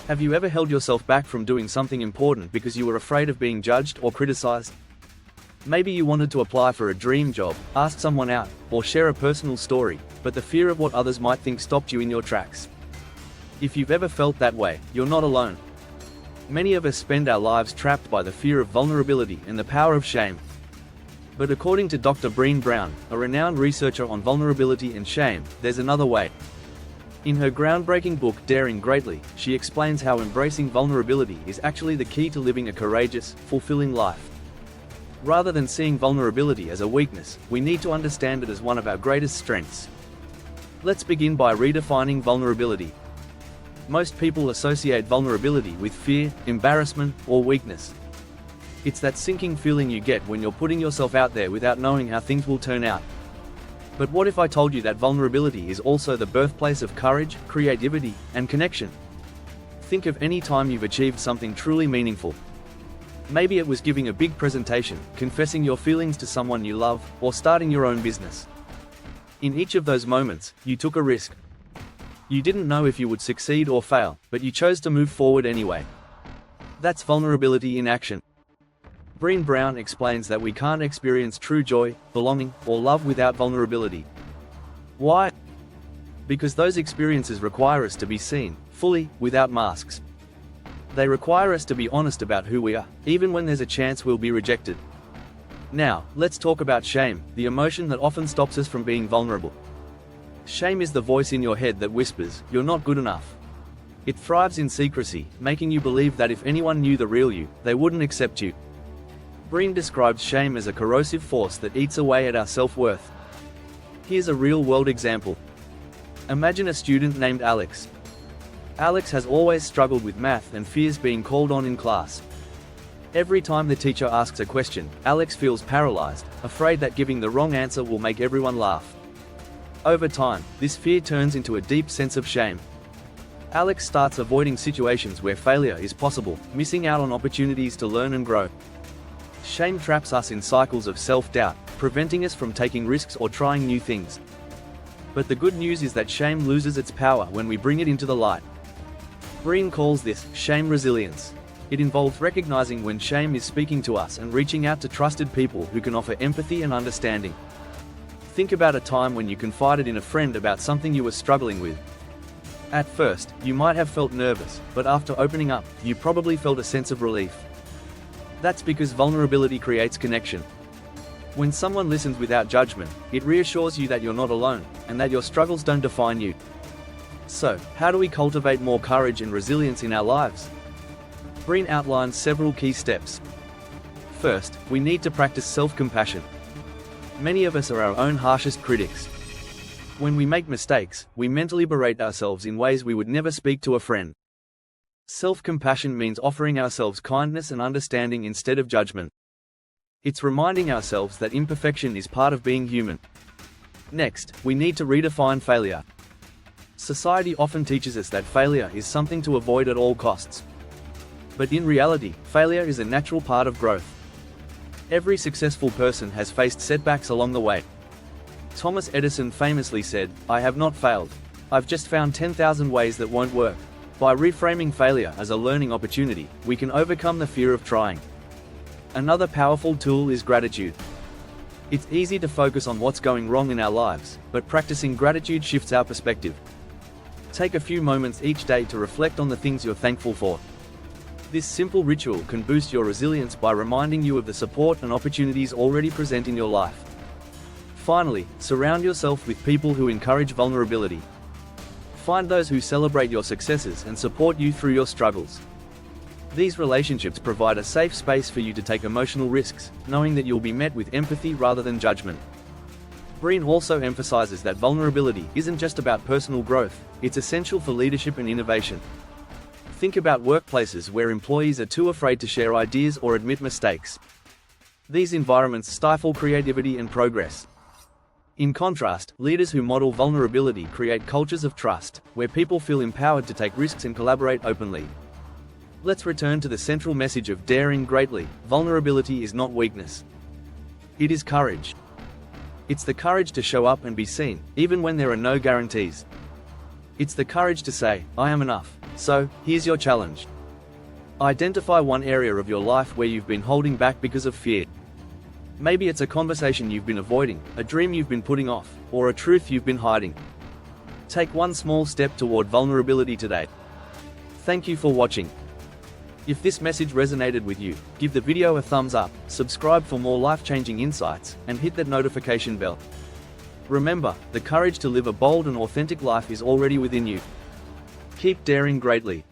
Have you ever held yourself back from doing something important because you were afraid of being judged or criticized? Maybe you wanted to apply for a dream job, ask someone out, or share a personal story, but the fear of what others might think stopped you in your tracks. If you've ever felt that way, you're not alone. Many of us spend our lives trapped by the fear of vulnerability and the power of shame. But according to Dr. Brené Brown, a renowned researcher on vulnerability and shame, there's another way. In her groundbreaking book Daring Greatly, she explains how embracing vulnerability is actually the key to living a courageous, fulfilling life. Rather than seeing vulnerability as a weakness, we need to understand it as one of our greatest strengths. Let's begin by redefining vulnerability. Most people associate vulnerability with fear, embarrassment, or weakness. It's that sinking feeling you get when you're putting yourself out there without knowing how things will turn out. But what if I told you that vulnerability is also the birthplace of courage, creativity, and connection? Think of any time you've achieved something truly meaningful. Maybe it was giving a big presentation, confessing your feelings to someone you love, or starting your own business. In each of those moments, you took a risk. You didn't know if you would succeed or fail, but you chose to move forward anyway. That's vulnerability in action. Brené Brown explains that we can't experience true joy, belonging, or love without vulnerability. Why? Because those experiences require us to be seen, fully, without masks. They require us to be honest about who we are, even when there's a chance we'll be rejected. Now, let's talk about shame, the emotion that often stops us from being vulnerable. Shame is the voice in your head that whispers, "You're not good enough." It thrives in secrecy, making you believe that if anyone knew the real you, they wouldn't accept you. Brené describes shame as a corrosive force that eats away at our self-worth. Here's a real-world example. Imagine a student named Alex. Alex has always struggled with math and fears being called on in class. Every time the teacher asks a question, Alex feels paralyzed, afraid that giving the wrong answer will make everyone laugh. Over time, this fear turns into a deep sense of shame. Alex starts avoiding situations where failure is possible, missing out on opportunities to learn and grow. Shame traps us in cycles of self-doubt, preventing us from taking risks or trying new things. But the good news is that shame loses its power when we bring it into the light. Brené calls this shame resilience. It involves recognizing when shame is speaking to us and reaching out to trusted people who can offer empathy and understanding. Think about a time when you confided in a friend about something you were struggling with. At first, you might have felt nervous, but after opening up, you probably felt a sense of relief. That's because vulnerability creates connection. When someone listens without judgment, it reassures you that you're not alone, and that your struggles don't define you. So, how do we cultivate more courage and resilience in our lives? Brené outlines several key steps. First, we need to practice self-compassion. Many of us are our own harshest critics. When we make mistakes, we mentally berate ourselves in ways we would never speak to a friend. Self-compassion means offering ourselves kindness and understanding instead of judgment. It's reminding ourselves that imperfection is part of being human. Next, we need to redefine failure. Society often teaches us that failure is something to avoid at all costs. But in reality, failure is a natural part of growth. Every successful person has faced setbacks along the way. Thomas Edison famously said, "I have not failed. I've just found 10,000 ways that won't work." By reframing failure as a learning opportunity, we can overcome the fear of trying. Another powerful tool is gratitude. It's easy to focus on what's going wrong in our lives, but practicing gratitude shifts our perspective. Take a few moments each day to reflect on the things you're thankful for. This simple ritual can boost your resilience by reminding you of the support and opportunities already present in your life. Finally, surround yourself with people who encourage vulnerability. Find those who celebrate your successes and support you through your struggles. These relationships provide a safe space for you to take emotional risks, knowing that you'll be met with empathy rather than judgment. Brené also emphasizes that vulnerability isn't just about personal growth, it's essential for leadership and innovation. Think about workplaces where employees are too afraid to share ideas or admit mistakes. These environments stifle creativity and progress. In contrast, leaders who model vulnerability create cultures of trust, where people feel empowered to take risks and collaborate openly. Let's return to the central message of Daring Greatly. Vulnerability is not weakness. It is courage. It's the courage to show up and be seen, even when there are no guarantees. It's the courage to say, I am enough. So, here's your challenge. Identify one area of your life where you've been holding back because of fear. Maybe it's a conversation you've been avoiding, a dream you've been putting off, or a truth you've been hiding. Take one small step toward vulnerability today. Thank you for watching. If this message resonated with you, give the video a thumbs up, subscribe for more life-changing insights, and hit that notification bell. Remember, the courage to live a bold and authentic life is already within you. Keep daring greatly.